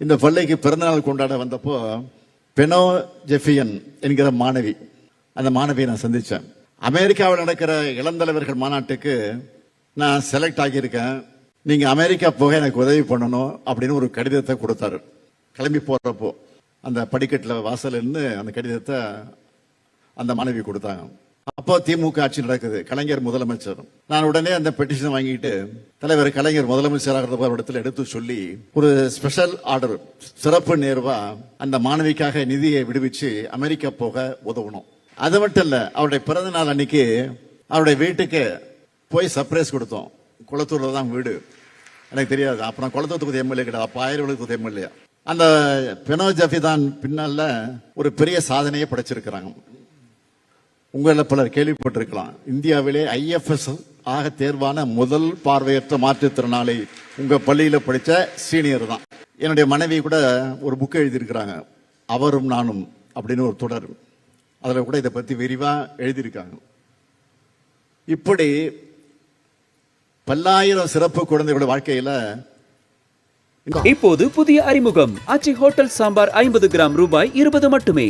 இந்த பள்ளிக்கு பிறந்தநாள் கொண்டாட வந்தப்போ பெனோ ஜெஃபியன் என்கிற மாணவி, அந்த மாணவியை நான் சந்தித்தேன். அமெரிக்காவில் நடக்கிற இளந்தலைவர்கள் மாநாட்டுக்கு நான் செலக்ட் ஆகியிருக்கேன், நீங்கள் அமெரிக்கா போக எனக்கு உதவி பண்ணணும் அப்படின்னு ஒரு கடிதத்தை கொடுத்தாரு. கிளம்பி போகிறப்போ அந்த படிக்கட்டில் வாசல் இருந்து அந்த கடிதத்தை அந்த மாணவி கொடுத்தாங்க. அப்போ திமுக ஆட்சி நடக்குது, கலைஞர் முதலமைச்சர். நான் உடனே அந்த பெட்டிஷன் வாங்கிட்டு தலைவர் கலைஞர் முதலமைச்சராக இடத்துல எடுத்து சொல்லி ஒரு ஸ்பெஷல் ஆர்டர், சிறப்பு நேர்வா அந்த மாணவிக்காக நிதியை விடுவிச்சு அமெரிக்கா போக உதவணும். அது மட்டும் இல்ல, அவருடைய பிறந்த நாள் அன்னைக்கு அவருடைய வீட்டுக்கு போய் சர்ப்ரைஸ் கொடுத்தோம். குளத்தூர்ல தான் வீடு, எனக்கு தெரியாது. அப்புறம் குளத்தூர் எம்எல்ஏ கிடையாது, அப்ப 1000 எம்எல்ஏ. அந்த பெனோ ஜெஃபியன் பின்னால ஒரு பெரிய சாதனையை படைச்சிருக்கிறாங்க. உங்கள பலர் கேள்விப்பட்டிருக்கலாம், இந்தியாவிலே IFS ஆக தேர்வான முதல் பார்வையற்ற மாற்றுத்திறனாளி உங்க பள்ளியில படிச்ச சீனியர் தான். என்னுடைய மனைவி கூட ஒரு புக் எழுதியிருக்கிறாங்க, அவரும் நானும் அப்படின்னு ஒரு தொடர். அதுல கூட இதை பத்தி விரிவா எழுதியிருக்காங்க. இப்படி பல்லாயிரம் சிறப்பு குழந்தைகளோட வாழ்க்கையில இப்போது புதிய அறிமுகம் ஆச்சி ஹோட்டல் சாம்பார் 50 கிராம் ரூபாய் 20 மட்டுமே.